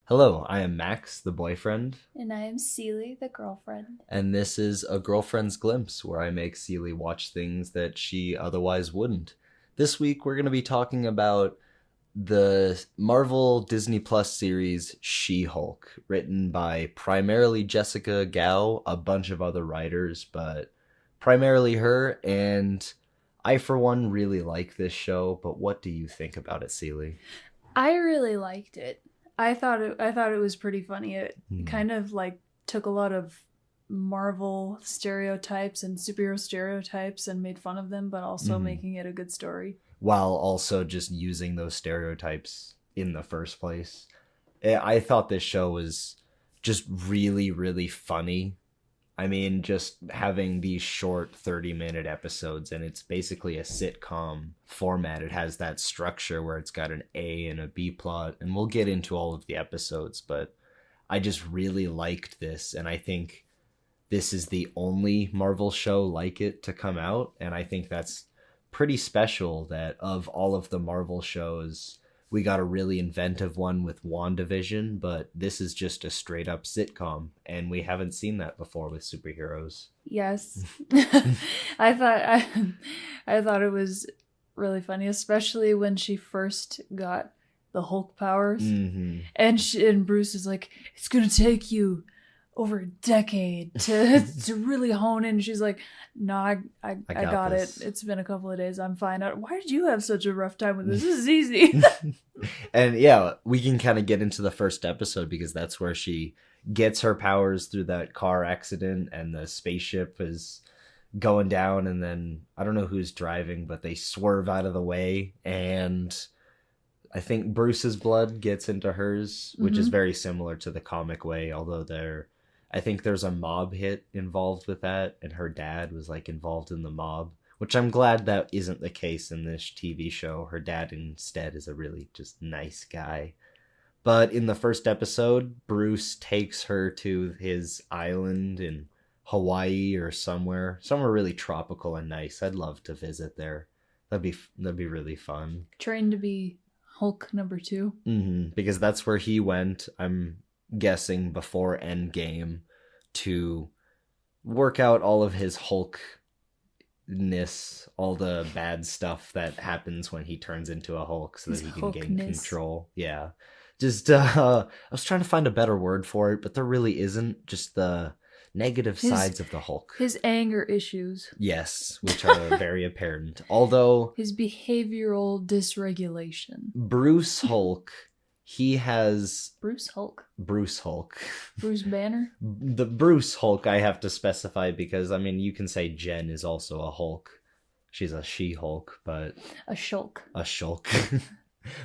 Hello, I am Max, the boyfriend, And I am Celee, the girlfriend. and this is a girlfriend's glimpse where I make Celie watch things that she otherwise wouldn't. This week we're going to be talking about the Marvel Disney Plus series She-Hulk, written by primarily Jessica Gao, a bunch of other writers, but primarily her, and I for one really like this show, but what do you think about it, Celie? I really liked it. I thought it was pretty funny. It Hmm. kind of like took a lot of Marvel stereotypes and superhero stereotypes and made fun of them, but also Hmm. making it a good story. While also just using those stereotypes in the first place. I thought this show was just really, really funny. I mean, just having these short 30-minute episodes, and it's basically a sitcom format. It has that structure where it's got an A and a B plot, and we'll get into all of the episodes, but I just really liked this, and I think this is the only Marvel show like it to come out, and I think that's pretty special that of all of the Marvel shows, we got a really inventive one with WandaVision, but this is just a straight up sitcom, and we haven't seen that before with superheroes. Yes. I thought I thought it was really funny, especially when she first got the Hulk powers. Mm-hmm. And Bruce is like, it's gonna take you over a decade to really hone in. She's like, no, I got it. This. It's been a couple of days. I'm fine. Why did you have such a rough time with this? This is easy. And yeah, we can kind of get into the first episode because that's where she gets her powers through that car accident and the spaceship is going down, and then I don't know who's driving, but they swerve out of the way, and I think Bruce's blood gets into hers, which is Mm-hmm. very similar to the comic way, although I think there's a mob hit involved with that, and her dad was like involved in the mob, which I'm glad that isn't the case in this TV show. Her dad instead is a really just nice guy. But in the first episode, Bruce takes her to his island in Hawaii or somewhere really tropical and nice. I'd love to visit there. That'd be really fun. Trained to be Hulk number two. Because that's where he went. I'm guessing before Endgame to work out all of his Hulkness, all the bad stuff that happens when he turns into a Hulk, so His that he can gain Hulkness. control. Yeah, just I was trying to find a better word for it, but there really isn't. Just the negative His sides of the Hulk. his anger issues. Yes, which are very apparent. Although His behavioral dysregulation. Bruce Hulk, he has Bruce Hulk. Bruce Hulk. Bruce Banner. The Bruce Hulk I have to specify because I mean you can say Jen is also a Hulk. She's a She-Hulk, but A Shulk. a Shulk.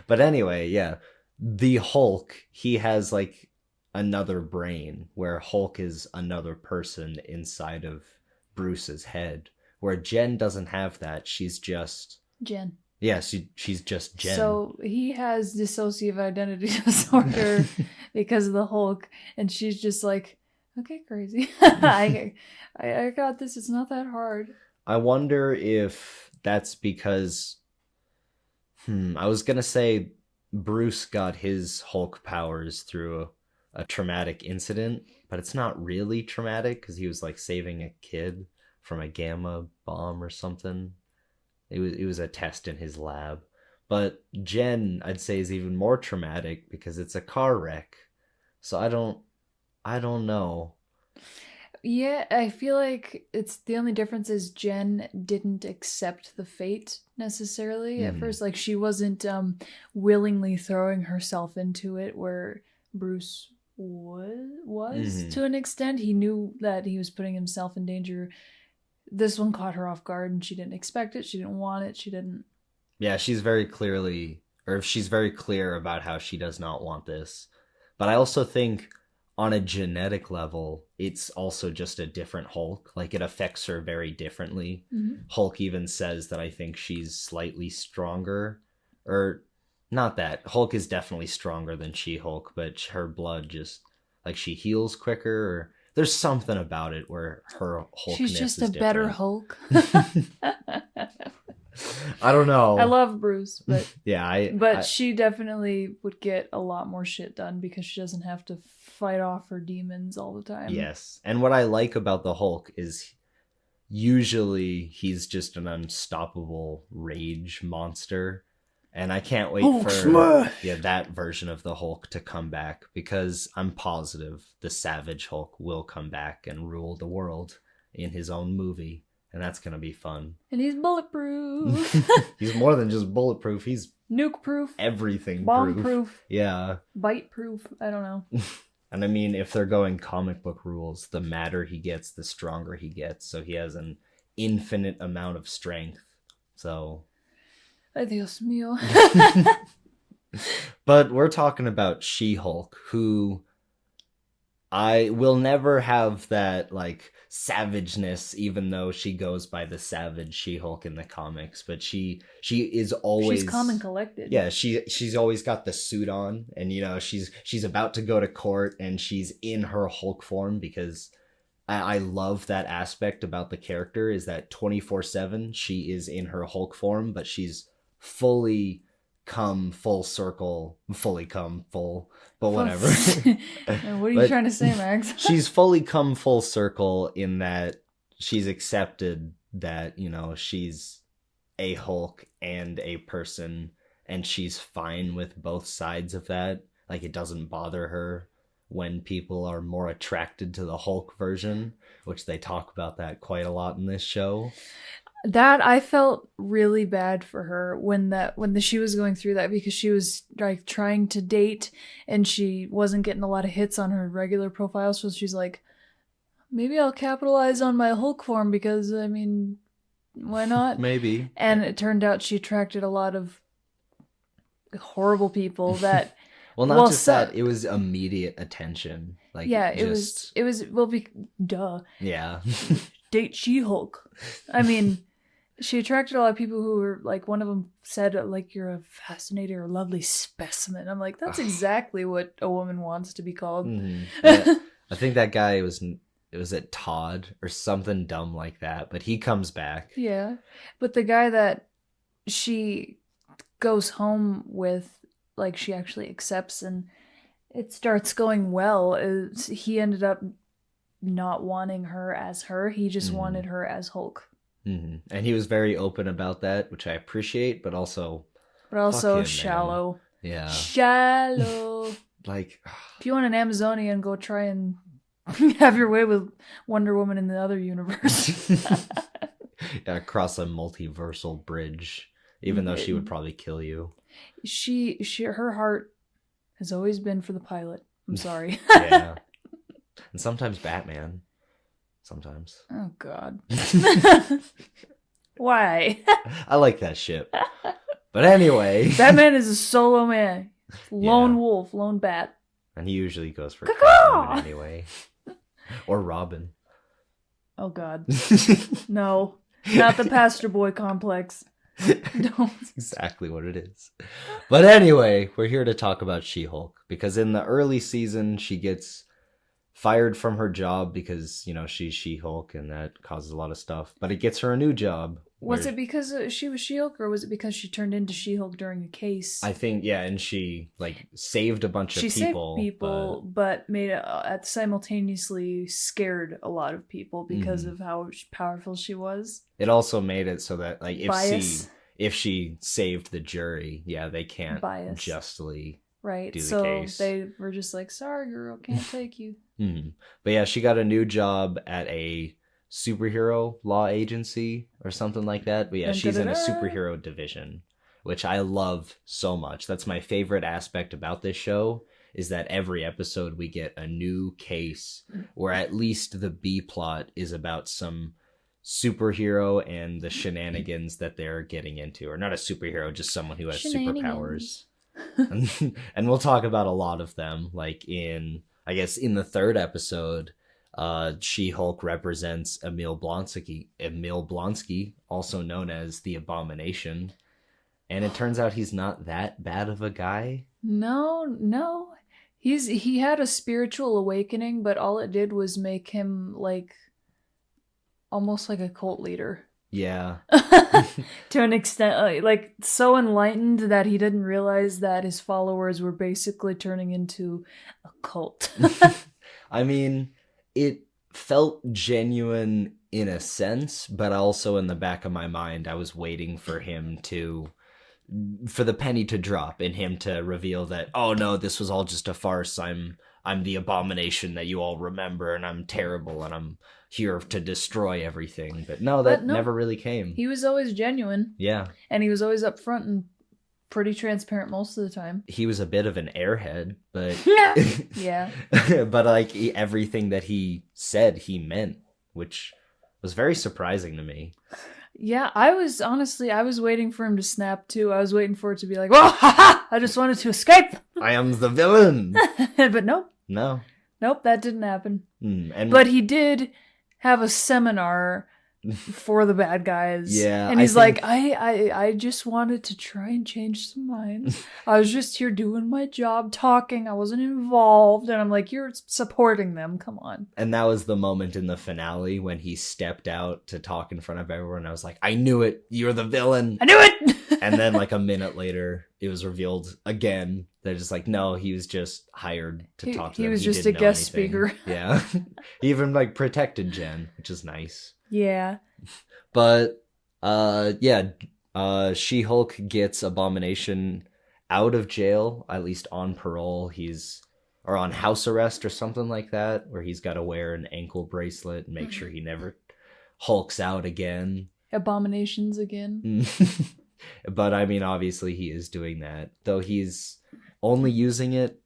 But anyway, yeah. The Hulk, he has like another brain where Hulk is another person inside of Bruce's head. Where Jen doesn't have that. She's just Jen. yeah, she's just Jen. So he has dissociative identity disorder because of the Hulk, and she's just like, okay, crazy. I got this. It's not that hard. I wonder if that's because I was gonna say Bruce got his Hulk powers through a traumatic incident, but it's not really traumatic because he was like saving a kid from a gamma bomb or something. It was a test in his lab. But Jen, I'd say, is even more traumatic because it's a car wreck. So I don't know. Yeah, I feel like it's the only difference is Jen didn't accept the fate necessarily at Mhm. first. Like she wasn't willingly throwing herself into it, where Bruce was Mhm. to an extent. He knew that he was putting himself in danger. This one caught her off guard, and she didn't expect it. She didn't want it. She didn't. Yeah, she's very clear about how she does not want this. But I also think on a genetic level, it's also just a different Hulk. Like it affects her very differently. Mhm. Hulk even says that I think she's slightly stronger. Or not that. Hulk is definitely stronger than She-Hulk, but her blood just like she heals quicker or there's something about it where her Hulkness She's just is a better different. Hulk. I don't know. I love Bruce, but yeah, but she definitely would get a lot more shit done because she doesn't have to fight off her demons all the time. Yes. And what I like about the Hulk is usually he's just an unstoppable rage monster. And I can't wait Hulk for smash! that version of the Hulk to come back, because I'm positive the Savage Hulk will come back and rule the world in his own movie. And that's going to be fun. And he's bulletproof. He's more than just bulletproof. He's nuke proof. Everything bomb proof. Yeah. Bite proof. I don't know. And I mean, if they're going comic book rules, the madder he gets, the stronger he gets. So he has an infinite amount of strength. So... Ay, Dios mío. But we're talking about She-Hulk, who I will never have that, like, savageness, even though she goes by the Savage She-Hulk in the comics. But she is always... She's calm and collected. Yeah, she's always got the suit on, and, you know, she's about to go to court, and she's in her Hulk form, because I love that aspect about the character, is that 24/7 she is in her Hulk form, but she's fully come full circle, but whatever. What are you trying to say, Max? She's fully come full circle in that she's accepted that, you know, she's a Hulk and a person, and she's fine with both sides of that. Like, it doesn't bother her when people are more attracted to the Hulk version, which they talk about that quite a lot in this show. That I felt really bad for her when she was going through that, because she was like trying to date and she wasn't getting a lot of hits on her regular profile, so she's like, maybe I'll capitalize on my Hulk form, because I mean, why not? Maybe. And it turned out she attracted a lot of horrible people that well, not just that, it was immediate attention. Like, yeah, it was duh. Yeah. Date She-Hulk. I mean, she attracted a lot of people who were like, one of them said, like, you're a fascinating or lovely specimen. I'm like, that's exactly what a woman wants to be called. Mm-hmm. Yeah, I think that guy was at Todd or something dumb like that, but he comes back. Yeah. But the guy that she goes home with, like, she actually accepts and it starts going well, is he ended up not wanting her as her. He just wanted her as Hulk. Mm-hmm. And he was very open about that, which I appreciate, but also shallow. Man. Yeah. Shallow. Like, if you want an Amazonian, go try and have your way with Wonder Woman in the other universe. Yeah, across a multiversal bridge, even though she would probably kill you. Her heart has always been for the pilot. I'm sorry. Yeah. And sometimes Batman. Sometimes. Oh, God. Why? I like that ship. But anyway. Batman is a solo man. Lone wolf, lone bat. And he usually goes for Catwoman anyway. Or Robin. Oh, God. No. Not the Pastor Boy complex. No. That's exactly what it is. But anyway, we're here to talk about She-Hulk. Because in the early season, she gets fired from her job because, you know, she's She-Hulk and that causes a lot of stuff. But it gets her a new job. Was it because she was She-Hulk, or was it because she turned into She-Hulk during a case? I think, yeah, and she, like, saved a bunch of people. She saved people, but made it simultaneously scared a lot of people because of how powerful she was. It also made it so that, like, Bias. if she saved the jury, yeah, they can't Bias. justly right. do the so case. They were just like, sorry, girl, can't take you. But yeah, she got a new job at a superhero law agency or something like that. But yeah, she's in a superhero division, which I love so much. That's my favorite aspect about this show, is that every episode we get a new case where at least the B plot is about some superhero and the shenanigans that they're getting into. Or not a superhero, just someone who has superpowers. And we'll talk about a lot of them, like in the third episode. She-Hulk represents Emil Blonsky, also known as the Abomination. And it turns out he's not that bad of a guy. No. He had a spiritual awakening, but all it did was make him like almost like a cult leader. Yeah. To an extent, like so enlightened that he didn't realize that his followers were basically turning into a cult. I mean, it felt genuine in a sense, but also in the back of my mind, I was waiting for the penny to drop and him to reveal that, oh no, this was all just a farce. I'm the abomination that you all remember, and I'm terrible, and I'm here to destroy everything. But no, that never really came. He was always genuine. Yeah. And he was always upfront and pretty transparent most of the time. He was a bit of an airhead, but yeah. but like everything that he said, he meant, which was very surprising to me. Yeah, I was waiting for him to snap too. I was waiting for it to be like, "Whoa, haha! I just wanted to escape." I am the villain. But nope. Nope, that didn't happen. But he did have a seminar for the bad guys. Yeah, and he's like, I just wanted to try and change some minds. I was just here doing my job, talking. I wasn't involved. And I'm like, you're supporting them. Come on. And that was the moment in the finale when he stepped out to talk in front of everyone. I was like, I knew it. You're the villain. I knew it. And then like a minute later, it was revealed again. They're just like, no, he was just hired to talk to them. He was just a guest speaker. Yeah. He even like protected Jen, which is nice. Yeah. But She-Hulk gets Abomination out of jail, at least on parole. Or on house arrest or something like that, where he's got to wear an ankle bracelet and make sure he never hulks out again. Abominations again. But I mean, obviously he is doing that, though he's only using it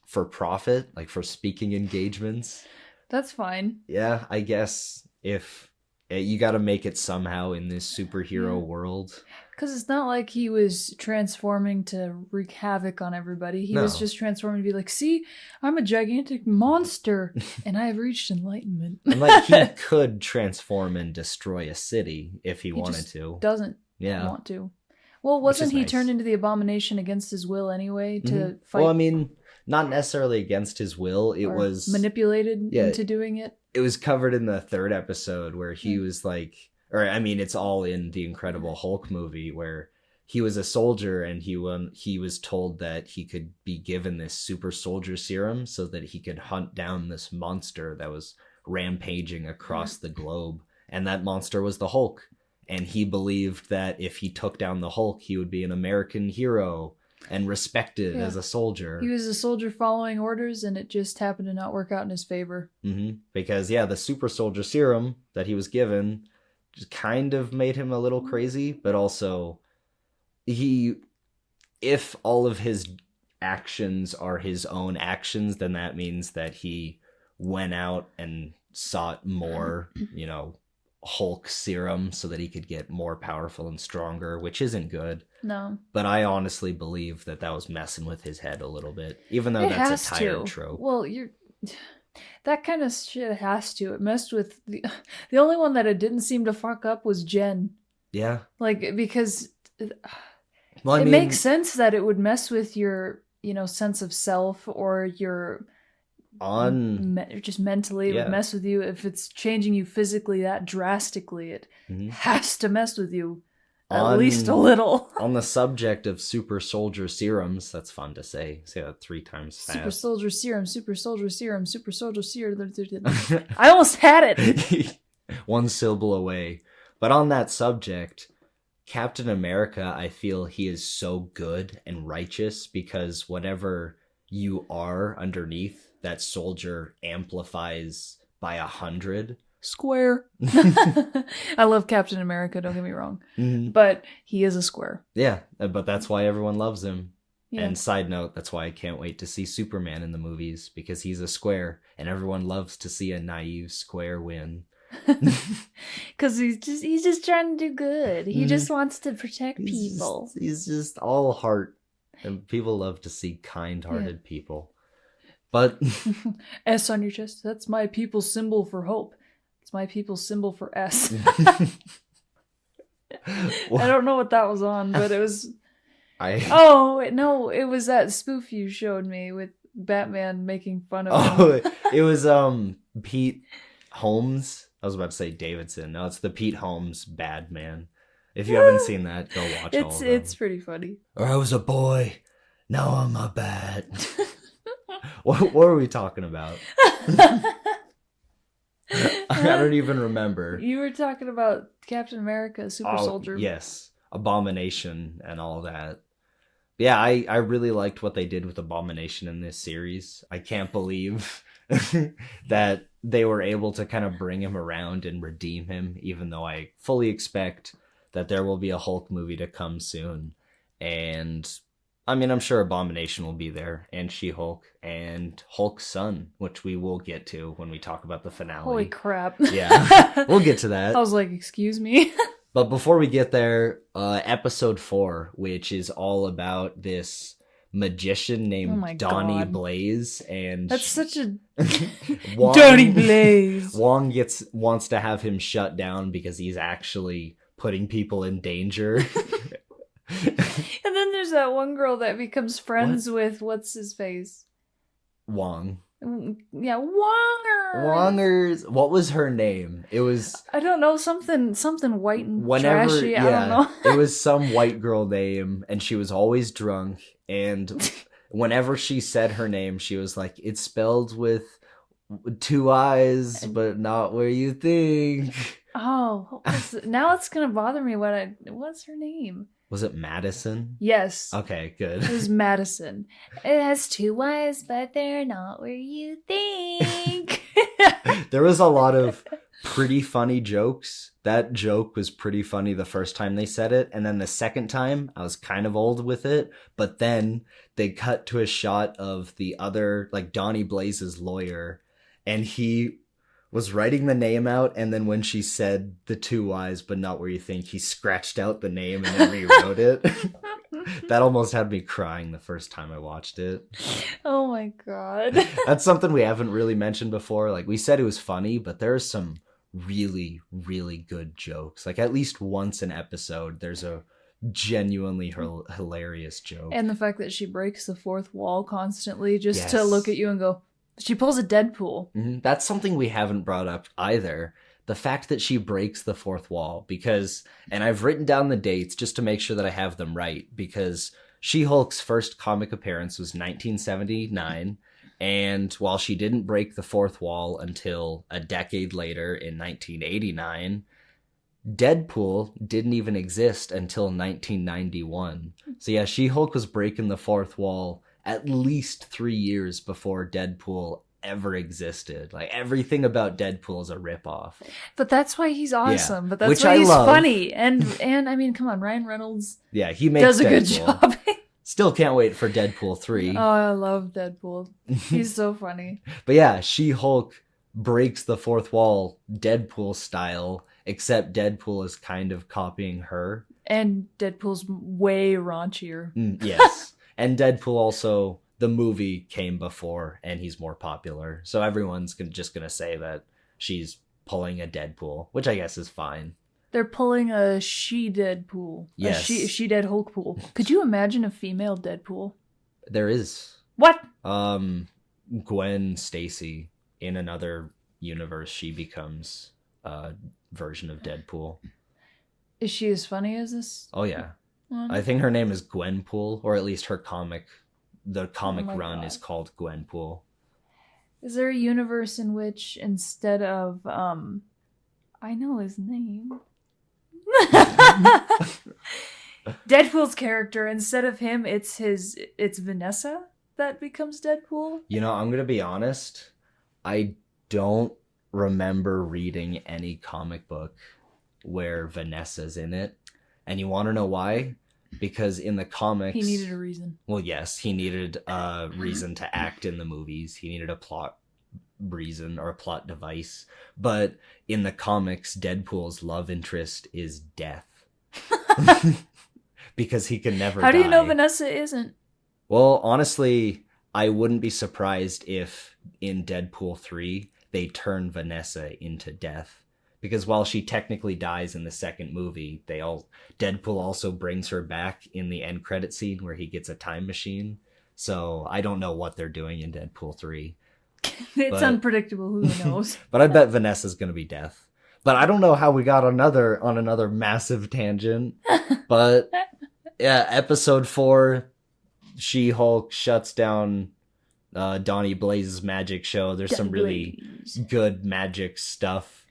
for profit, like for speaking engagements. That's fine. Yeah, I guess if you got to make it somehow in this superhero world. Because it's not like he was transforming to wreak havoc on everybody. He was just transforming to be like, see, I'm a gigantic monster and I have reached enlightenment. And like he could transform and destroy a city if he wanted to. Doesn't want to. Well, wasn't he turned into the Abomination against his will anyway to fight? Well, I mean, not necessarily against his will. It was manipulated into doing it. It was covered in the third episode where he was like, or I mean, it's all in the Incredible Hulk movie where he was a soldier and he was told that he could be given this super soldier serum so that he could hunt down this monster that was rampaging across the globe. And that monster was the Hulk. And he believed that if he took down the Hulk, he would be an American hero and respected as a soldier. He was a soldier following orders, and it just happened to not work out in his favor. Because, the super soldier serum that he was given just kind of made him a little crazy, but also if all of his actions are his own actions, then that means that he went out and sought more, Hulk serum so that he could get more powerful and stronger, which isn't good. No. But I honestly believe that was messing with his head a little bit, even though that's a tired trope. Well, that kind of shit has to. It messed with the only one that it didn't seem to fuck up was Jen. Yeah. Like, because it makes sense that it would mess with your, sense of self or your just mentally. It would mess with you. If it's changing you physically that drastically, it has to mess with you at least a little. On the subject of super soldier serums, that's fun to say that 3 times fast. Super soldier serum, super soldier serum, super soldier serum. I almost had it. 1 syllable away. But on that subject, Captain America, I feel he is so good and righteous because whatever you are underneath, that soldier amplifies by 100. Square. I love Captain America, don't get me wrong. But he is a square. Yeah, but that's why everyone loves him. Yeah. And side note, that's why I can't wait to see Superman in the movies, because he's a square, and everyone loves to see a naive square win. Because he's just trying to do good. He just wants to protect people. He's just all heart, and people love to see kind-hearted people. But S on your chest, that's my people's symbol for hope. It's my people's symbol for S. I don't know what that was on, but it was... it was that spoof you showed me with Batman making fun of him. It was Pete Holmes I was about to say Davidson. No, it's the Pete Holmes Bad Man. If you haven't seen that, go watch all of them. It's pretty funny. Or I was a boy, now I'm a bat. What were we talking about? I don't even remember. You were talking about Captain America, Super Soldier. Yes, Abomination and all that. Yeah, I really liked what they did with Abomination in this series. I can't believe that they were able to kind of bring him around and redeem him, even though I fully expect that there will be a Hulk movie to come soon. And I mean, I'm sure Abomination will be there, and She-Hulk, and Hulk's son, which we will get to when we talk about the finale. Holy crap. Yeah, we'll get to that. I was like, excuse me? But before we get there, episode 4, which is all about this magician named Donnie Blaze, and that's such a Wong, Donnie Blaze. Wong wants to have him shut down because he's actually putting people in danger. And then there's that one girl that becomes friends with what's his face? Wong. Yeah, Wongers. What was her name? It was, I don't know, something white and trashy. Yeah, I don't know. It was some white girl name, and she was always drunk. And whenever she said her name, she was like, "It's spelled with 2 eyes, but not where you think." Oh, now it's gonna bother me. What's her name? Was it Madison? Yes. Okay, good. It was Madison. It has 2 eyes, but they're not where you think. There was a lot of pretty funny jokes. That joke was pretty funny the first time they said it, and then the second time, I was kind of old with it, but then they cut to a shot of the other, like Donnie Blaze's lawyer, and he was writing the name out, and then when she said the 2 eyes, but not where you think, he scratched out the name and then rewrote it. That almost had me crying the first time I watched it. Oh my god. That's something we haven't really mentioned before. Like, we said it was funny, but there's some really, really good jokes. Like, at least once an episode, there's a genuinely hilarious joke. And the fact that she breaks the 4th wall constantly just to look at you and go, she pulls a Deadpool. Mm-hmm. That's something we haven't brought up either. The fact that she breaks the 4th wall, because, and I've written down the dates just to make sure that I have them right, because She-Hulk's first comic appearance was 1979, and while she didn't break the 4th wall until a decade later in 1989, Deadpool didn't even exist until 1991. So yeah, She-Hulk was breaking the 4th wall at least 3 years before Deadpool ever existed. Like, everything about Deadpool is a ripoff. But that's why he's awesome. Yeah. But that's Which why I he's love. funny. And I mean, come on, Ryan Reynolds Yeah, he makes does a Deadpool. good job. Still can't wait for Deadpool 3. Oh, I love Deadpool. He's so funny. But yeah, She-Hulk breaks the 4th wall Deadpool style, except Deadpool is kind of copying her. And Deadpool's way raunchier. Yes. And Deadpool also, the movie came before, and he's more popular. So everyone's just going to say that she's pulling a Deadpool, which I guess is fine. They're pulling a she-Deadpool. Yes. A she-Dead Hulk pool. Could you imagine a female Deadpool? There is. What? Gwen Stacy, in another universe, she becomes a version of Deadpool. Is she as funny as this? Oh, yeah. I think her name is Gwenpool, or at least her comic run is called Gwenpool. Is there a universe in which instead of I know his name. Deadpool's character, instead of him, it's Vanessa that becomes Deadpool? You know, I'm going to be honest. I don't remember reading any comic book where Vanessa's in it. And you want to know why? Because in the comics... He needed a reason. Well, yes, he needed a reason to act in the movies. He needed a plot reason or a plot device. But in the comics, Deadpool's love interest is death. Because he can never die. How do you know Vanessa isn't? Well, honestly, I wouldn't be surprised if in Deadpool 3 they turn Vanessa into death. Because while she technically dies in the second movie, Deadpool also brings her back in the end credit scene where he gets a time machine. So I don't know what they're doing in Deadpool 3. It's unpredictable, who knows? But I bet Vanessa's going to be death. But I don't know how we got on another massive tangent. But yeah, episode 4, She-Hulk shuts down Donnie Blaze's magic show. There's some really good magic stuff.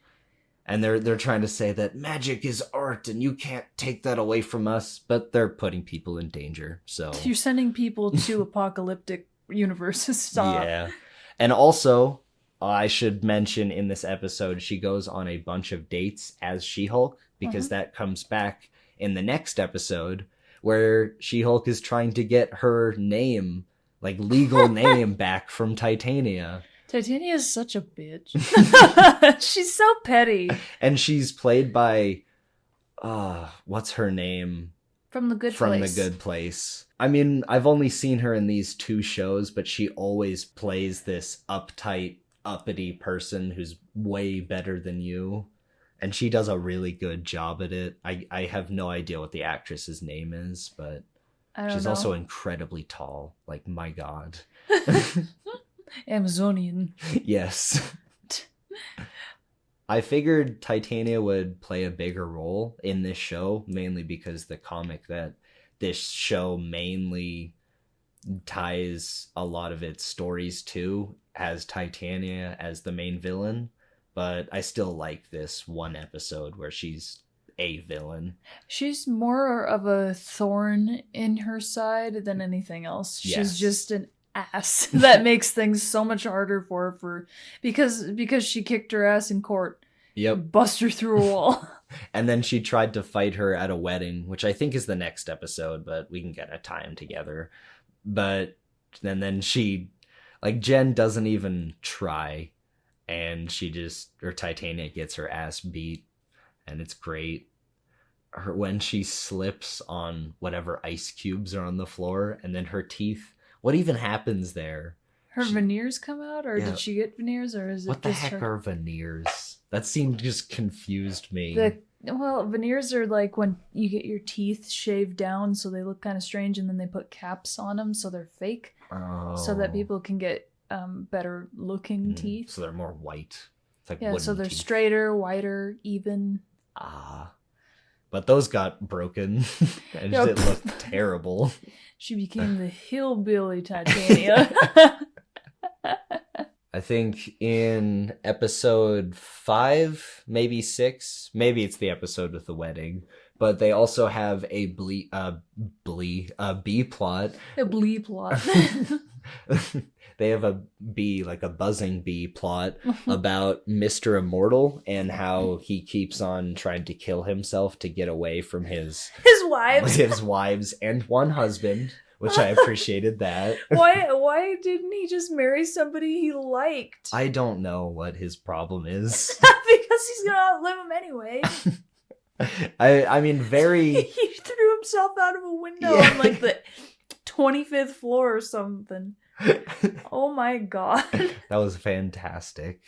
And they're trying to say that magic is art and you can't take that away from us, but they're putting people in danger. So you're sending people to apocalyptic universes. Stop. Yeah. And also, I should mention in this episode, she goes on a bunch of dates as She-Hulk, because that comes back in the next episode, where She-Hulk is trying to get her name, like legal name, back from Titania. Titania is such a bitch. She's so petty. And she's played by, what's her name? From The Good Place. From The Good Place. I mean, I've only seen her in these 2 shows, but she always plays this uptight, uppity person who's way better than you. And she does a really good job at it. I have no idea what the actress's name is, but she's also incredibly tall. Like, my God. Amazonian. Yes. I figured Titania would play a bigger role in this show, mainly because the comic that this show mainly ties a lot of its stories to has Titania as the main villain. But I still like this one episode where she's a villain. She's more of a thorn in her side than anything else. She's just an ass that makes things so much harder for her because she kicked her ass in court. Yep. Bust her through a wall. And then she tried to fight her at a wedding, which I think is the next episode, but we can get a time together. But then she, like, Jen doesn't even try, and Titania gets her ass beat, and it's great. When she slips on whatever ice cubes are on the floor, and then her teeth, what even happens there? Her veneers come out, or did she get veneers, or is it what the heck are veneers? That seemed just confused me. Veneers are like when you get your teeth shaved down so they look kind of strange, and then they put caps on them so they're fake, so that people can get better looking teeth. So they're more white. It's like so they're teeth. Straighter, whiter, even. But those got broken, and it looked terrible. She became the hillbilly Titania. I think in episode 5, maybe 6, maybe it's the episode with the wedding, but they also have a B plot. A blee plot. They have a bee, like a buzzing bee plot about Mr. Immortal and how he keeps on trying to kill himself to get away from his wives and one husband, which I appreciated that. Why didn't he just marry somebody he liked? I don't know what his problem is. Because he's gonna outlive him anyway. I mean, he threw himself out of a window on like the 25th floor or something. Oh my God. That was fantastic.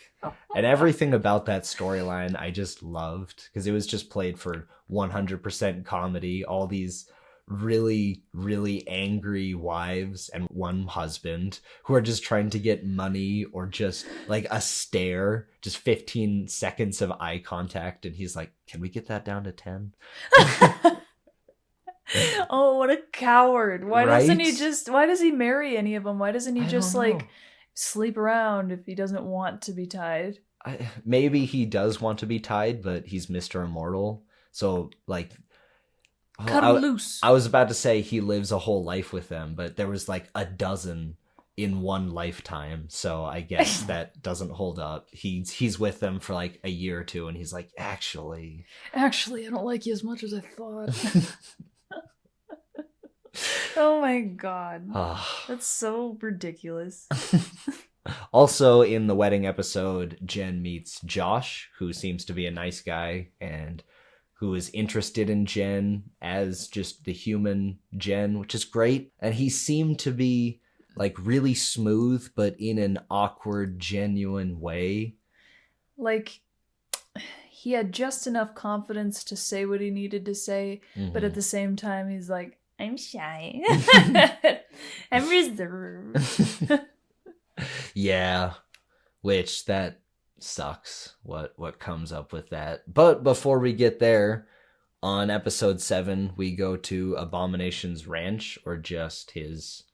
And everything about that storyline I just loved, because it was just played for 100% comedy. All these really, really angry wives and one husband who are just trying to get money or just like a stare, just 15 seconds of eye contact. And he's like, can we get that down to 10? Oh, what a coward. Why does he marry any of them? Why doesn't he just like sleep around if he doesn't want to be tied? Maybe he does want to be tied, but he's Mr. Immortal. So like, cut him loose. I was about to say he lives a whole life with them, but there was like a dozen in one lifetime. So I guess that doesn't hold up. He's with them for like a year or two, and he's like, actually, I don't like you as much as I thought. Oh my God. That's so ridiculous. Also, in the wedding episode, Jen meets Josh, who seems to be a nice guy and who is interested in Jen as just the human Jen, which is great. And he seemed to be like really smooth, but in an awkward, genuine way. Like, he had just enough confidence to say what he needed to say, but at the same time, he's like, I'm shy. I'm reserved. Yeah, which that sucks what comes up with that. But before we get there, on episode 7, we go to Abomination's ranch, or just his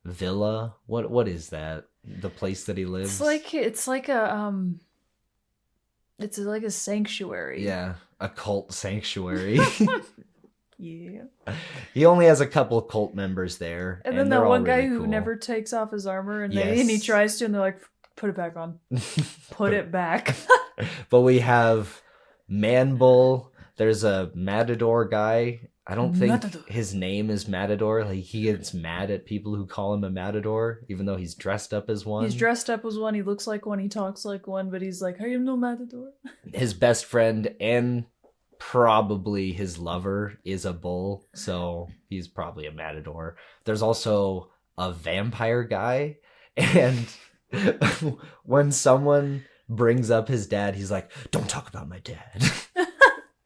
villa. What is that? The place that he lives? It's like a sanctuary. Yeah, a cult sanctuary. Yeah. He only has a couple of cult members there. And then they're that all one guy really who cool. never takes off his armor, and Yes. and he tries to, and they're like, put it back on. Put it back. But we have Man Bull. There's a Matador guy. I don't think his name is Matador. Like, he gets mad at people who call him a Matador, even though he's dressed up as one. He's dressed up as one, he looks like one, he talks like one, but he's like, I am no matador. His best friend and probably his lover is a bull, so he's probably a Matador. There's also a vampire guy, and when someone brings up his dad, he's like, don't talk about my dad.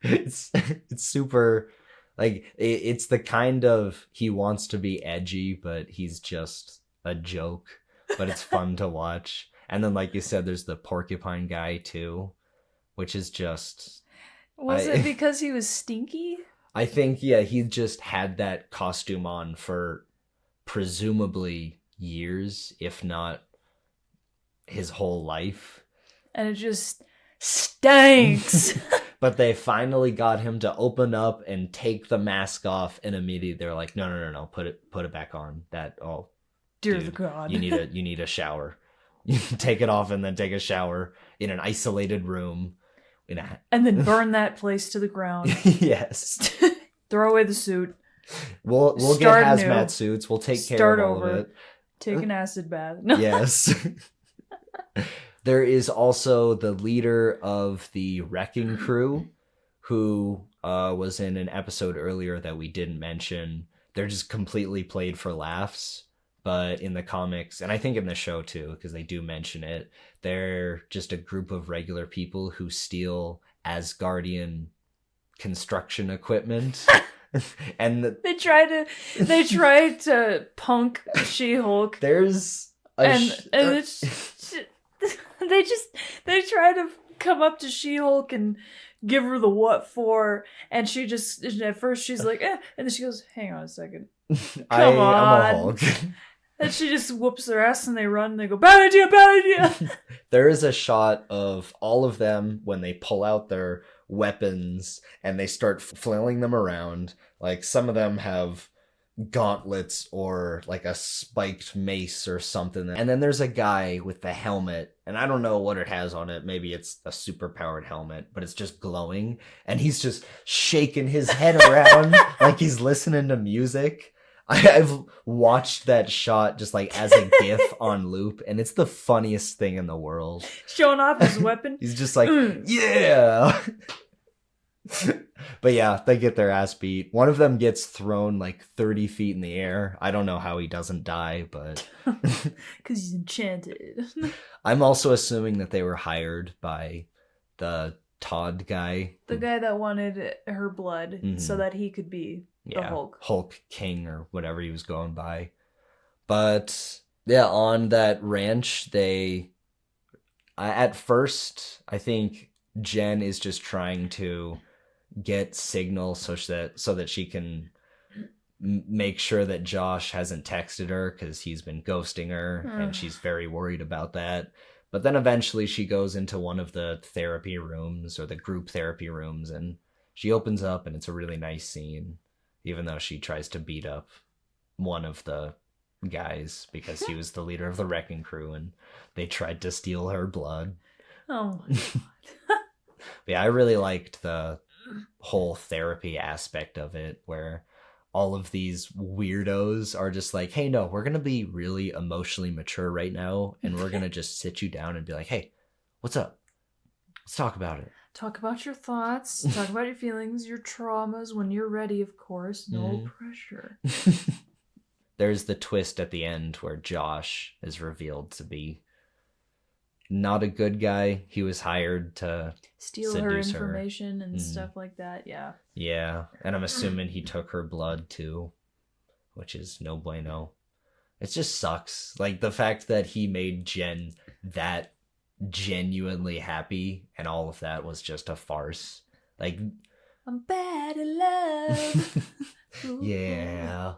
It's super, like, it's the kind of, he wants to be edgy, but he's just a joke, but it's fun to watch. And then, like you said, there's the porcupine guy too, which is just... Was it because he was stinky? I think, yeah, he just had that costume on for presumably years, if not his whole life. And it just stinks. But they finally got him to open up and take the mask off, and immediately they're like, no, put it back on. Dear dude, God. you need a shower. You take it off and then take a shower in an isolated room. And then burn that place to the ground. Yes. Throw away the suit. We'll get hazmat suits. We'll take care of all of it. Take an acid bath. Yes. There is also the leader of the wrecking crew, who was in an episode earlier that we didn't mention. They're just completely played for laughs. But in the comics, and I think in the show too, because they do mention it, they're just a group of regular people who steal Asgardian construction equipment. And they try to punk She-Hulk. There's they try to come up to She-Hulk and give her the what for, and she just, at first she's like, and then she goes, hang on a second. I'm a Hulk. And she just whoops their ass, and they run, and they go, bad idea. There is a shot of all of them when they pull out their weapons and they start flailing them around. Like, some of them have gauntlets or like a spiked mace or something. And then there's a guy with the helmet, and I don't know what it has on it. Maybe it's a super powered helmet, but it's just glowing, and he's just shaking his head around like he's listening to music. I've watched that shot just like as a GIF on loop, and it's the funniest thing in the world. Showing off his weapon. He's just like, yeah. But yeah, they get their ass beat. One of them gets thrown like 30 feet in the air. I don't know how he doesn't die, but... Because he's enchanted. I'm also assuming that they were hired by the Todd guy. The guy that wanted her blood so that he could be the Hulk. Hulk King or whatever he was going by. But yeah, on that ranch, at first, I think Jen is just trying to get signal so that she can make sure that Josh hasn't texted her, because he's been ghosting her, and she's very worried about that. But then eventually she goes into one of the therapy rooms, or the group therapy rooms, and she opens up, and it's a really nice scene, even though she tries to beat up one of the guys because he was the leader of the wrecking crew and they tried to steal her blood. Oh my God. But yeah, I really liked the whole therapy aspect of it, where all of these weirdos are just like, hey, no, we're going to be really emotionally mature right now, and we're going to just sit you down and be like, hey, what's up? Let's talk about it. Talk about your thoughts, talk about your feelings, your traumas when you're ready, of course. No pressure. There's the twist at the end where Josh is revealed to be not a good guy. He was hired to steal her information and stuff like that. Yeah. Yeah. And I'm assuming he took her blood too, which is no bueno. It just sucks. Like, the fact that he made Jen that genuinely happy, and all of that was just a farce. Like, I'm bad at love. yeah.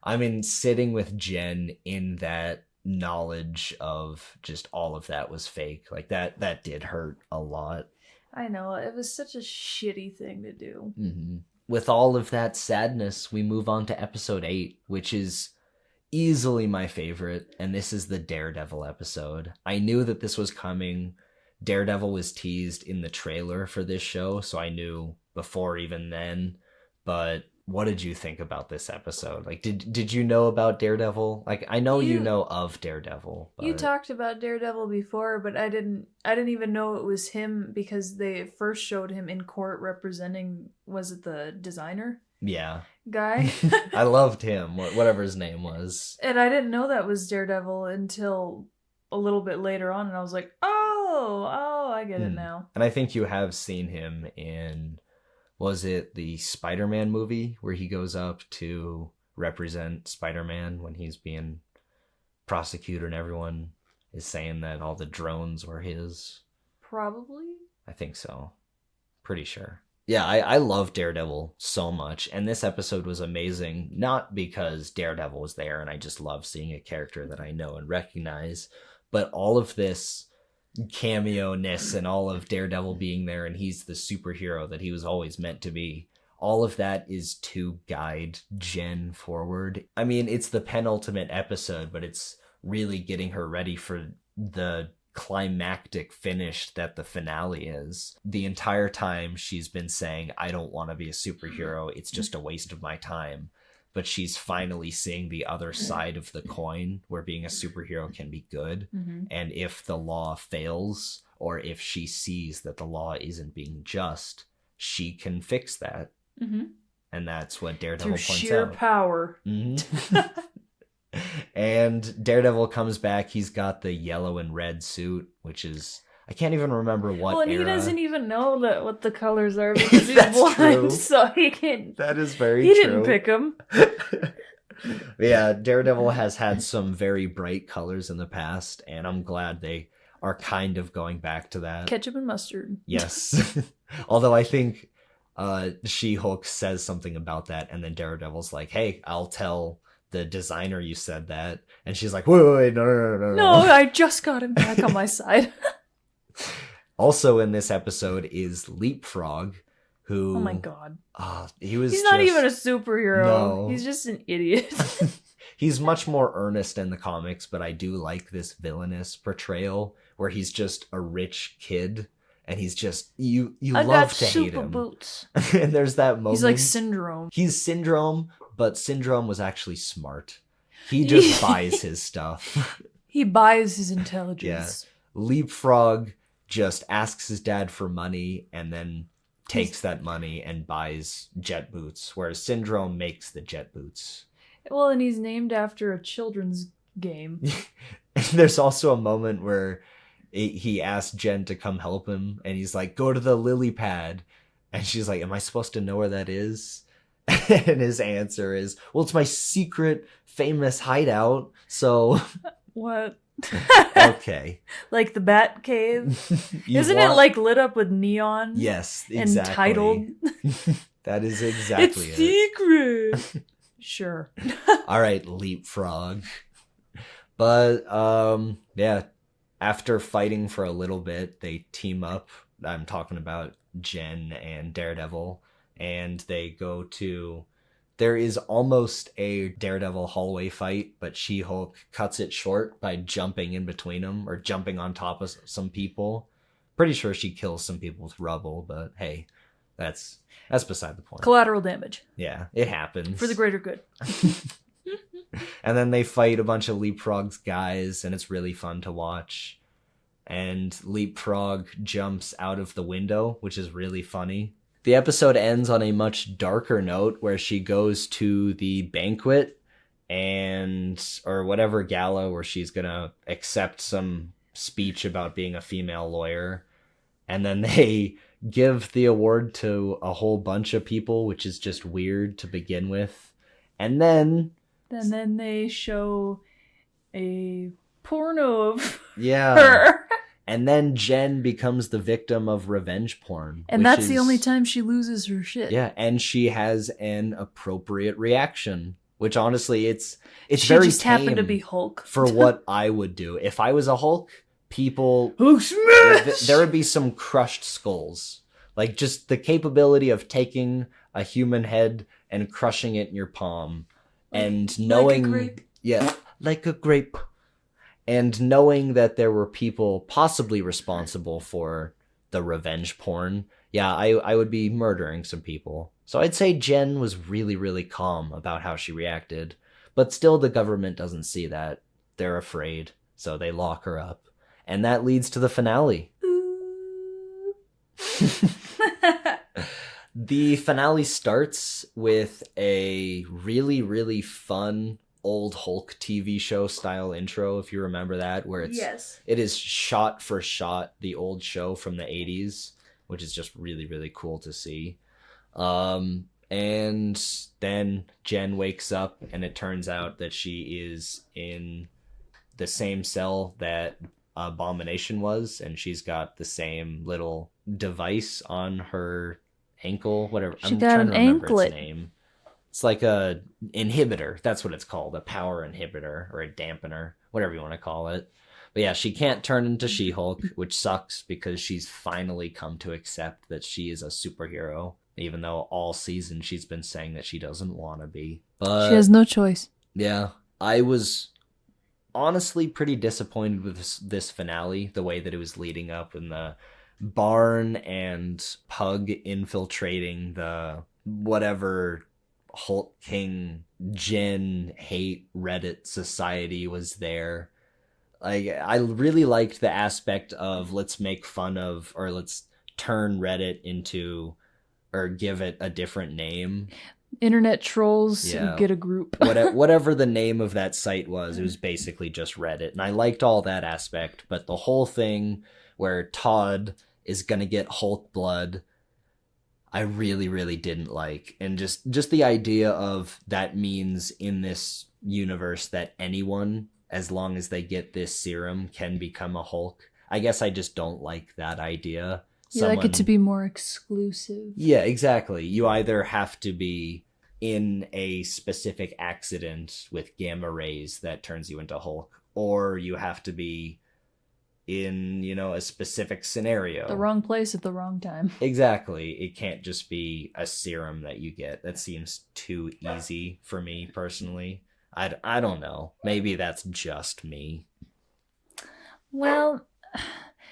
I mean, sitting with Jen in that knowledge of just all of that was fake. Like, that did hurt a lot. I know, it was such a shitty thing to do. Mm-hmm. With all of that sadness, we move on to episode 8, which is easily my favorite, and this is the Daredevil episode. I knew that this was coming. Daredevil was teased in the trailer for this show, so I knew before even then. But what did you think about this episode? Like, did you know about Daredevil? Like, I know you know of Daredevil. But... You talked about Daredevil before, but I didn't even know it was him because they first showed him in court representing, was it the designer? Yeah. Guy? I loved him, whatever his name was. And I didn't know that was Daredevil until a little bit later on, and I was like, oh, I get it now. And I think you have seen him in... Was it the Spider-Man movie where he goes up to represent Spider-Man when he's being prosecuted and everyone is saying that all the drones were his? Probably. I think so. Pretty sure. Yeah, I love Daredevil so much, and this episode was amazing, not because Daredevil was there and I just love seeing a character that I know and recognize, but all of this cameo-ness and all of Daredevil being there and he's the superhero that he was always meant to be. All of that is to guide Jen forward. I mean, it's the penultimate episode, but it's really getting her ready for the climactic finish that the finale is. The entire time she's been saying, I don't want to be a superhero, it's just a waste of my time. But she's finally seeing the other side of the coin where being a superhero can be good. Mm-hmm. And if the law fails, or if she sees that the law isn't being just, she can fix that. Mm-hmm. And that's what Daredevil points out. Through sheer power. Mm-hmm. And Daredevil comes back. He's got the yellow and red suit, which is... I can't even remember what and era. He doesn't even know what the colors are because he's blind, true. So he can't... That is very true. He didn't pick them. Yeah, Daredevil has had some very bright colors in the past, and I'm glad they are kind of going back to that. Ketchup and mustard. Yes. Although I think She-Hulk says something about that, and then Daredevil's like, hey, I'll tell the designer you said that. And she's like, wait, no. No, I just got him back on my side. Also in this episode is Leapfrog, who... Oh my god. He's not even a superhero. No. He's just an idiot. He's much more earnest in the comics, but I do like this villainous portrayal where he's just a rich kid and he's just... You love to hate him. I got super boots. And there's that moment... He's like Syndrome. He's Syndrome, but Syndrome was actually smart. He just buys his stuff. He buys his intelligence. Yeah. Leapfrog just asks his dad for money and then takes that money and buys jet boots, whereas Syndrome makes the jet boots. Well, and he's named after a children's game. There's also a moment where he asks Jen to come help him, and he's like, go to the lily pad. And she's like, am I supposed to know where that is? And his answer is, well, it's my secret famous hideout, so... What? Okay. Like the Bat Cave? Isn't it like lit up with neon? Yes, exactly. Entitled? That is exactly it's secret! Sure. All right, Leapfrog. But, yeah, after fighting for a little bit, they team up. I'm talking about Jen and Daredevil, and they go to... There is almost a Daredevil hallway fight, but She-Hulk cuts it short by jumping in between them, or jumping on top of some people. Pretty sure she kills some people with rubble, but hey, that's beside the point. Collateral damage. Yeah, it happens. For the greater good. And then they fight a bunch of Leapfrog's guys, and it's really fun to watch. And Leapfrog jumps out of the window, which is really funny. The episode ends on a much darker note where she goes to the banquet or whatever gala where she's gonna accept some speech about being a female lawyer. And then they give the award to a whole bunch of people, which is just weird to begin with. And then they show a porno of her. And then Jen becomes the victim of revenge porn. And that's the only time she loses her shit. Yeah, and she has an appropriate reaction, which honestly, it's she very just tame happened to be Hulk. for what I would do. If I was a Hulk, people... Hulk smash! There would be some crushed skulls. Like, just the capability of taking a human head and crushing it in your palm. And knowing... Like a grape. Yeah, like a grape. And knowing that there were people possibly responsible for the revenge porn, yeah, I would be murdering some people. So I'd say Jen was really, really calm about how she reacted. But still, the government doesn't see that. They're afraid, so they lock her up. And that leads to the finale. The finale starts with a really, really fun old Hulk TV show style intro, if you remember that, where it is shot for shot the old show from the 80s, which is just really, really cool to see. And then Jen wakes up and it turns out that she is in the same cell that Abomination was, and she's got the same little device on her ankle, whatever. She got an anklet. Its name. It's like a inhibitor. That's what it's called. A power inhibitor or a dampener, whatever you want to call it. But yeah, she can't turn into She-Hulk, which sucks because she's finally come to accept that she is a superhero, even though all season she's been saying that she doesn't want to be. But she has no choice. Yeah, I was honestly pretty disappointed with this finale, the way that it was leading up in the barn and Pug infiltrating the whatever Hulk King Jen hate Reddit society was there. Like, I really liked the aspect of let's make fun of, or let's turn Reddit into, or give it a different name. Internet trolls get a group. Whatever the name of that site was, it was basically just Reddit. And I liked all that aspect, but the whole thing where Todd is gonna get Hulk blood, I really, really didn't like. And just the idea of that means in this universe that anyone, as long as they get this serum, can become a Hulk. I guess I just don't like that idea. You like it to be more exclusive. Yeah, exactly. You either have to be in a specific accident with gamma rays that turns you into Hulk, or you have to be in, a specific scenario. The wrong place at the wrong time. Exactly. It can't just be a serum that you get. That seems too easy for me personally. I don't know. Maybe that's just me. Well,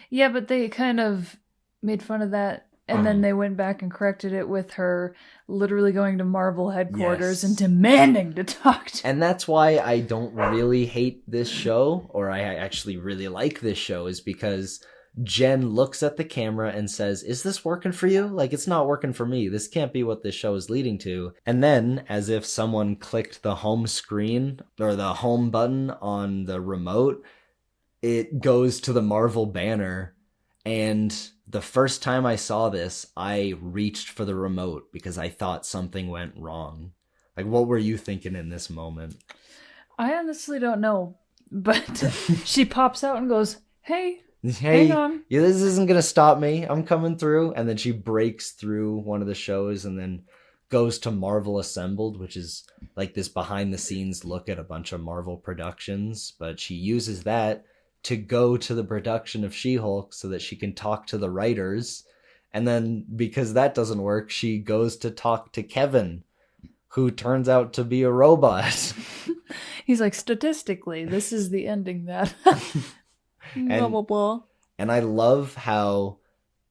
yeah, but they kind of made fun of that, and then they went back and corrected it with her literally going to Marvel headquarters and demanding to talk to. And that's why I don't really hate this show, or I actually really like this show, is because Jen looks at the camera and says, "Is this working for you? Like, it's not working for me. This can't be what this show is leading to." And then, as if someone clicked the home screen or the home button on the remote, it goes to the Marvel banner. And the first time I saw this, I reached for the remote because I thought something went wrong. Like, what were you thinking in this moment? I honestly don't know. But she pops out and goes, hey, hang on. Yeah, this isn't going to stop me. I'm coming through. And then she breaks through one of the shows and then goes to Marvel Assembled, which is like this behind the scenes look at a bunch of Marvel productions. But she uses that to go to the production of She-Hulk so that she can talk to the writers. And then because that doesn't work, she goes to talk to Kevin, who turns out to be a robot. He's like, statistically, this is the ending that... blah, blah, blah. And I love how,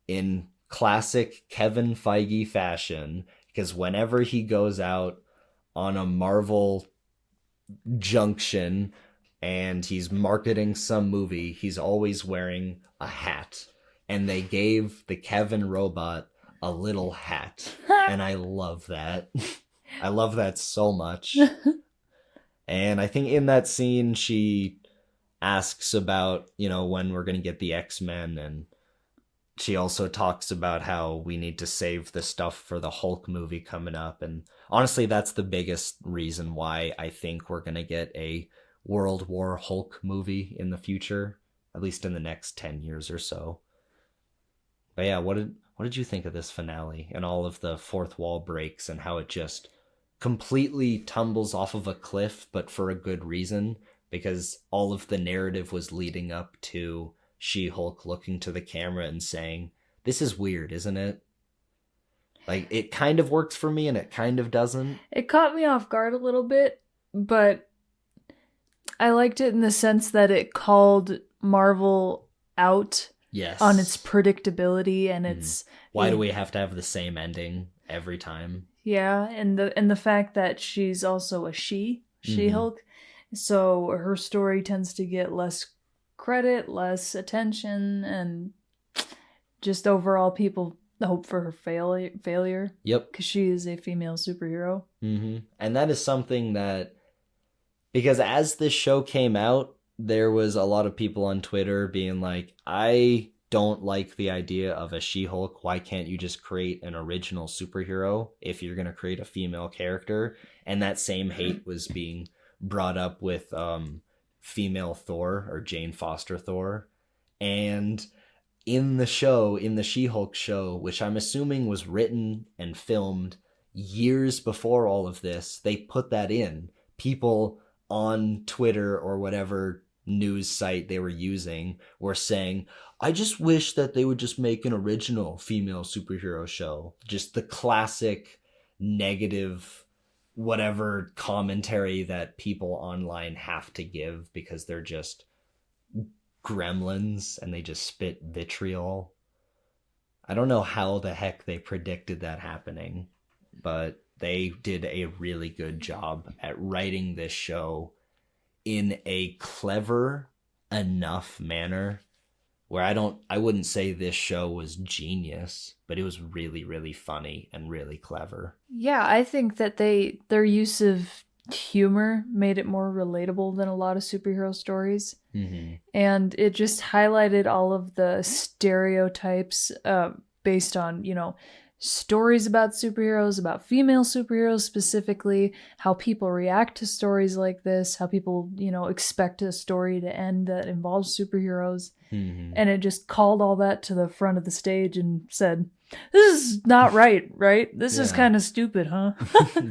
in classic Kevin Feige fashion, because whenever he goes out on a Marvel junction and he's marketing some movie, he's always wearing a hat. And they gave the Kevin robot a little hat. And I love that. I love that so much. And I think in that scene, she asks about, when we're going to get the X-Men. And she also talks about how we need to save the stuff for the Hulk movie coming up. And honestly, that's the biggest reason why I think we're going to get a World War Hulk movie in the future. at least in the next 10 years or so. But yeah, what did you think of this finale and all of the fourth wall breaks and how it just completely tumbles off of a cliff, but for a good reason, because all of the narrative was leading up to She-Hulk looking to the camera and saying, "This is weird, isn't it?" Like, it kind of works for me and it kind of doesn't. It caught me off guard a little bit, but I liked it in the sense that it called Marvel out Yes. on its predictability and its... Why do we have to have the same ending every time? Yeah, and the fact that she's also a She-Hulk, so her story tends to get less credit, less attention, and just overall people hope for her failure. Yep. Because she is a female superhero. And that is something that, because as this show came out, there was a lot of people on Twitter being like, I don't like the idea of a She-Hulk. Why can't you just create an original superhero if you're going to create a female character? And that same hate was being brought up with female Thor, or Jane Foster Thor. And in the show, in the She-Hulk show, which I'm assuming was written and filmed years before all of this, they put that in. People on Twitter or whatever news site they were using were saying, I just wish that they would just make an original female superhero show. Just the classic negative whatever commentary that people online have to give because they're just gremlins and they just spit vitriol. I don't know how the heck they predicted that happening, but they did a really good job at writing this show in a clever enough manner where I wouldn't say this show was genius, but it was really, really funny and really clever. Yeah, I think that their use of humor made it more relatable than a lot of superhero stories. And it just highlighted all of the stereotypes based on, stories about superheroes, about female superheroes specifically, how people react to stories like this, how people, expect a story to end that involves superheroes. And it just called all that to the front of the stage and said, this is not right? This is kind of stupid, huh?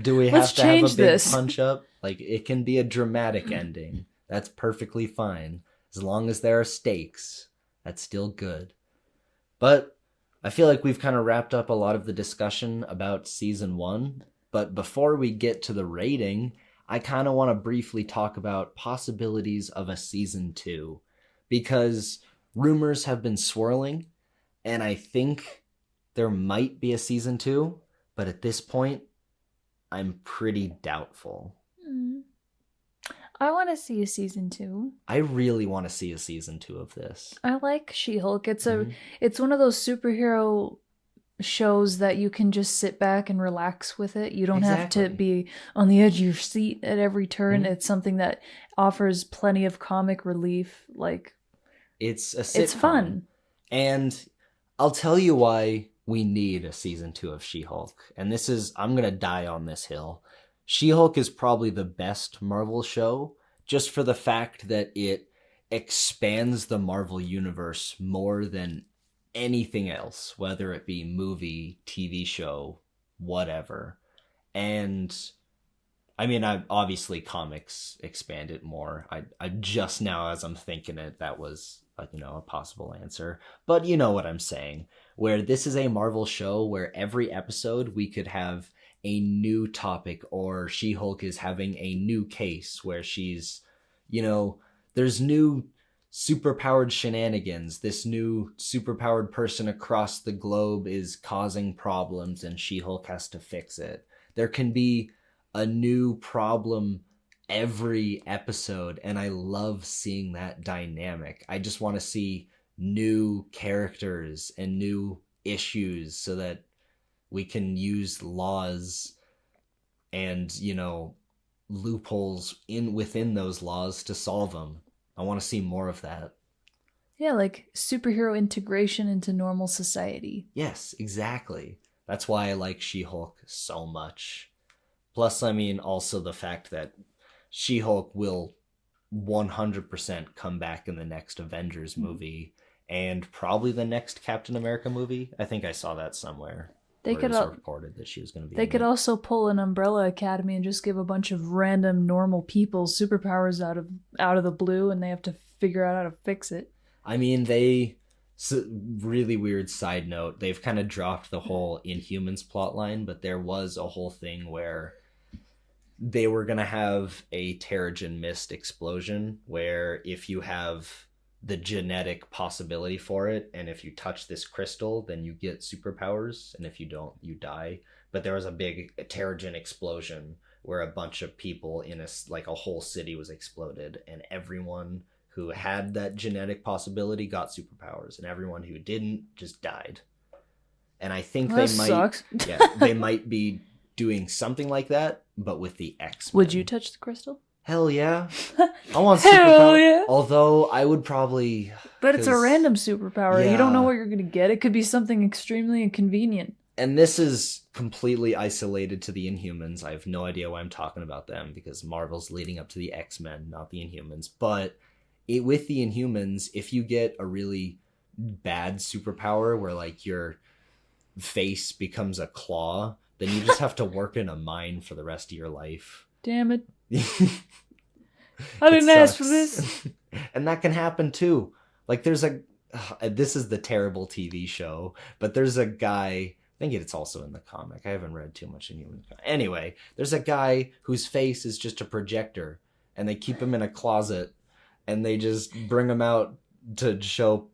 Do we have to have a big punch up? Like, it can be a dramatic ending. That's perfectly fine. As long as there are stakes, that's still good. But I feel like we've kind of wrapped up a lot of the discussion about season 1. But before we get to the rating, I kind of want to briefly talk about possibilities of a season 2. Because rumors have been swirling, and I think there might be a season 2. But at this point, I'm pretty doubtful. I want to see a season 2. I really want to see a season 2 of this. I like She-Hulk. It's one of those superhero shows that you can just sit back and relax with it. You don't have to be on the edge of your seat at every turn. It's something that offers plenty of comic relief. Like, it's a sitcom. It's fun. And I'll tell you why we need a season 2 of She-Hulk. And I'm going to die on this hill. She-Hulk is probably the best Marvel show, just for the fact that it expands the Marvel universe more than anything else, whether it be movie, TV show, whatever. And I mean, obviously comics expand it more. I just now, as I'm thinking it, that was a possible answer. But you know what I'm saying, where this is a Marvel show where every episode we could have a new topic, or She-Hulk is having a new case where she's, there's new superpowered shenanigans. This new superpowered person across the globe is causing problems and She-Hulk has to fix it. There can be a new problem every episode, and I love seeing that dynamic. I just want to see new characters and new issues so that we can use laws and, loopholes within those laws to solve them. I want to see more of that. Yeah, like superhero integration into normal society. Yes, exactly. That's why I like She-Hulk so much. Plus, also the fact that She-Hulk will 100% come back in the next Avengers movie and probably the next Captain America movie. I think I saw that somewhere. They where could it was reported that she was going to be. They could also pull an Umbrella Academy and just give a bunch of random normal people superpowers out of the blue, and they have to figure out how to fix it. I mean, really weird side note, they've kind of dropped the whole Inhumans plotline, but there was a whole thing where they were going to have a Terrigen Mist explosion where if you have the genetic possibility for it, and if you touch this crystal, then you get superpowers, and if you don't, you die. But there was a big Terrigen explosion where a bunch of people in a whole city was exploded, and everyone who had that genetic possibility got superpowers, and everyone who didn't just died. And I think sucks. They might be doing something like that, but with the X-Men. Would you touch the crystal? Hell yeah. I want Hell superpower. yeah. Although I would probably... But it's a random superpower. Yeah. You don't know what you're going to get. It could be something extremely inconvenient. And this is completely isolated to the Inhumans. I have no idea why I'm talking about them, because Marvel's leading up to the X-Men, not the Inhumans. But with the Inhumans, if you get a really bad superpower where like your face becomes a claw, then you just have to work in a mine for the rest of your life. Damn it. I didn't ask for this. And that can happen too. Like this is the terrible TV show, but there's a guy, I think it's also in the comic. I haven't read too much in Human. Anyway, there's a guy whose face is just a projector, and they keep him in a closet, and they just bring him out to show,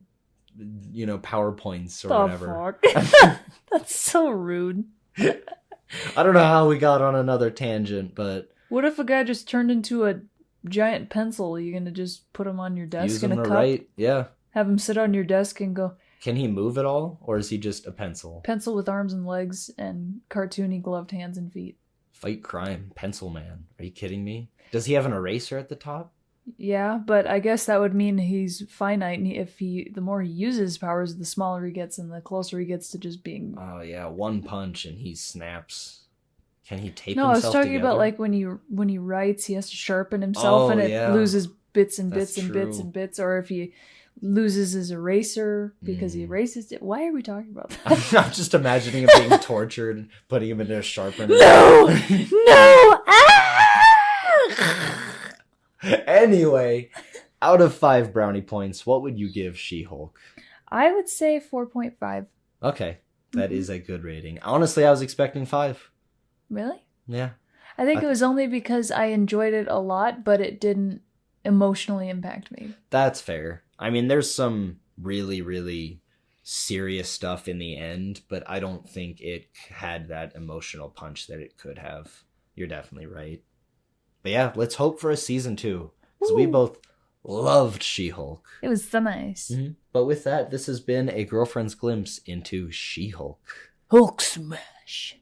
PowerPoints or whatever. Fuck? That's so rude. I don't know how we got on another tangent, but... What if a guy just turned into a giant pencil? You gonna just put him on your desk in a cup? Right? Yeah. Have him sit on your desk and go... Can he move at all, or is he just a pencil? Pencil with arms and legs and cartoony gloved hands and feet. Fight crime. Pencil man. Are you kidding me? Does he have an eraser at the top? Yeah, but I guess that would mean he's finite, and the more he uses his powers, the smaller he gets and the closer he gets to just being... Oh yeah, one punch and he snaps. Can he tape No, himself I was talking together? about like when he writes, he has to sharpen himself and it loses bits and That's bits and bits true. and bits, or if he loses his eraser because he erases it. Why are we talking about that? I'm just imagining him being tortured, putting him into a sharpener. No! Ah! Anyway, out of 5 brownie points, what would you give She-Hulk? I would say 4.5. Okay, that is a good rating. Honestly, I was expecting 5. Really? Yeah. I think it was only because I enjoyed it a lot, but it didn't emotionally impact me. That's fair. I mean, there's some really, really serious stuff in the end, but I don't think it had that emotional punch that it could have. You're definitely right. But yeah, let's hope for a season 2, because we both loved She-Hulk. It was so nice. Mm-hmm. But with that, this has been a girlfriend's glimpse into She-Hulk. Hulk smash.